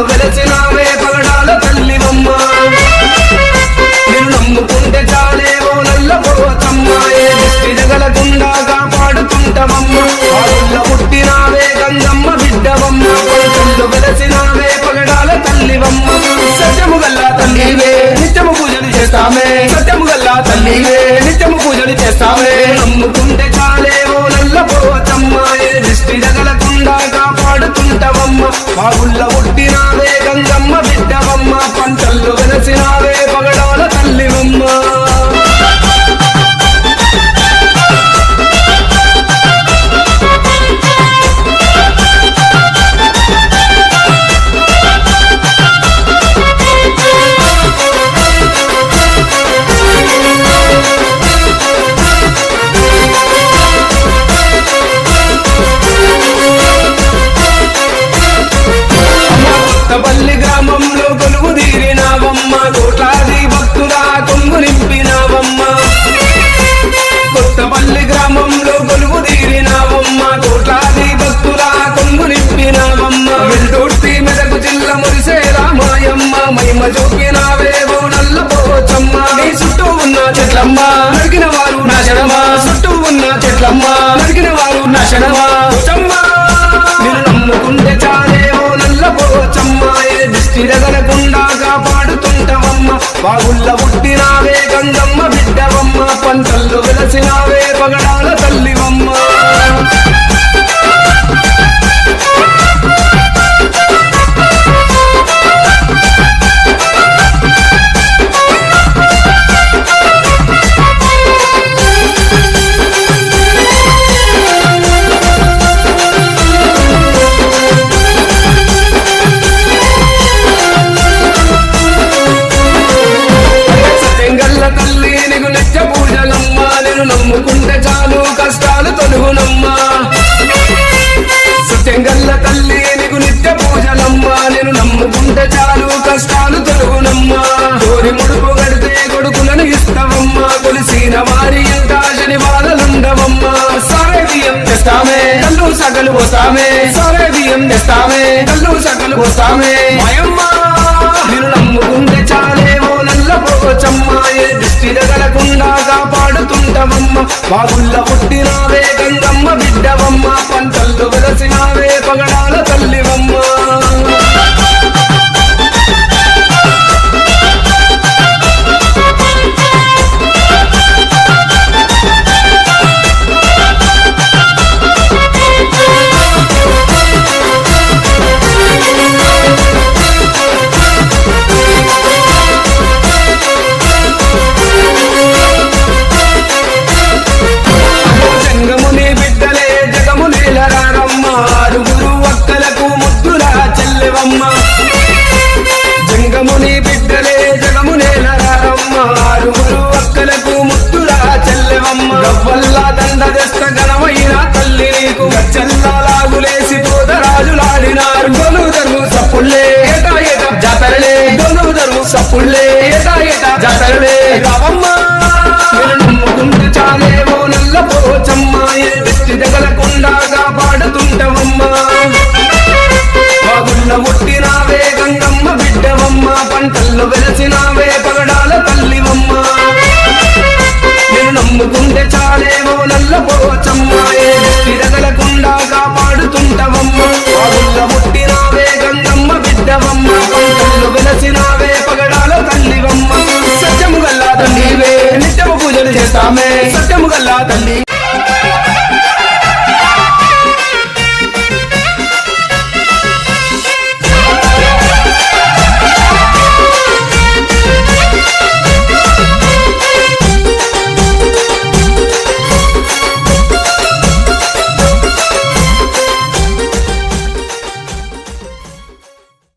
వెలసినావే పగడాల తల్లివమ్మ నిన్ను నమ్ముకుంటే చాలే ఓ నల్ల పోచమ్మ ఏ దిష్టి జగలకుండా కాపాడుతుంటవమ్మ ఆవుల్ల పుట్టినావే గంగమ్మ బిడ్డవమ్మ పంచల్లో వెలసినావే పగడాల తల్లివమ్మ సత్యము గల్లా తల్లివే నిత్యము పూజలు చేస్తామే సత్యము గల్లా తల్లివే నిత్యము పూజలు చేస్తామే నమ్ముకుంటే చాలే ఓ నల్ల పోచమ్మ ఏ దిష్టి జగలకుండా కాపాడుతుంటవమ్మ ఆవుల్ల పుట్టినావే గంగమ్మ బిడ్డవమ్మ పంచల్లో వెలసినావే పగడాల తల్లివమ్మ కొత్తపల్లి గ్రామంలో కొలువు తీరినావమ్మ కోట్లాది భక్తుల కొంగు నింపినావమ్మ కొత్తపల్లి గ్రామంలో కొలువు తీరినావమ్మ కోట్లాది భక్తుల కొంగు నింపినావమ్మ వెల్దుర్తి మెదకు జిల్ల మురిసే రామాయమ్మ మహిమ చూపినావే ఓ నల్ల పోచమ్మ నీ చుట్టూ ఉన్న చెట్లమ్మ నరికిన వారు నాశనమా చుట్టూ ఉన్న చెట్లమ్మ నరికిన వారు నాశనమా నిన్ను నమ్ముకుంటే చాలే ఓ నల్ల పోచమ్మ ఏ దిష్టి రగలకుండా కాపాడుతుంటవమ్మ బాగుల్ల పుట్టినావే గంగమ్మ బిడ్డవమ్మ పంటల్లో వెలసినావే పగడాల తల్లివమ్మ తల్లి నీకు నిత్య పూజలమ్మ నేను నమ్ముకుంటే చాలు కష్టాలు తొలుగునమ్మా సత్యంగల్ల తల్లి నీకు నిత్య పూజలమ్మ నేను నమ్ముకుంటే చాలు కష్టాలు తొలుగునమ్మా కోరి ముడుపు కడితే కొడుకులను ఇస్తావమ్మ కొలిసిన వారి ఎంత శనివారాలుండవమ్మ సరే బియ్యం తెస్తామే కల్లు సగలు పోస్తామే సరే బియ్యం తెస్తామే కల్లు సగలు పోస్తామే మాయమ్మ నేను నమ్ముకుంటే చాలే ఓ నల్ల పోచమ్మ ఏ దిష్టి తగలకుండా కాపాడుతుంటవమ్మ బాగుల్ల పుట్టినావే గంగమ్మ బిడ్డవమ్మ పంటల్లో వెలసినావే పగడాల తల్లివమ్మ జంగముని బిడ్డలే జగమునేలరారమ్మ ఆరుగురు అక్కలకు ముద్దుల చెల్లెవమ్మ జంగముని బిడ్డలే జగమునేలరారమ్మ ఆరుగురు అక్కలకు ముద్దుల చెల్లెవమ్మ గవ్వల్ల దండ దస్త ఘనమైన తల్లి నీకు గచ్చల్లాగులేసి పోదరాజులాడినారు గొలుదరు సప్పుళ్ళే ఏటా ఏటా జాతరలే గొలుదరు సప్పుళ్ళే ఏటా ఏటా జాతరలే రావమ్మ నమ్ముకుంటే చాలే ఓ నల్ల పోచమ్మ ఏ దిష్టి తగలకుండా కాపాడుతుంటవమ్మ బాగుల్ల ముట్టినావే గంగమ్మ బిడ్డవమ్మ పంటల్లో వెలసినావే పగడాల తల్లివమ్మ నేను నమ్ముకుంటే చాలే ఓ నల్ల పోచమ్మ ఏ దిష్టి తగలకుండా కాపాడుతుంటవమ్మ బాగుల్ల ముట్టినావే గంగమ్మ బిడ్డవమ్మ పంటల్లో వెలసినావే పగడాల తల్లివమ్మ సత్యము గల్లా తల్లివే నిత్యము పూజలు చేస్తామే సత్యము గల్లా తల్లి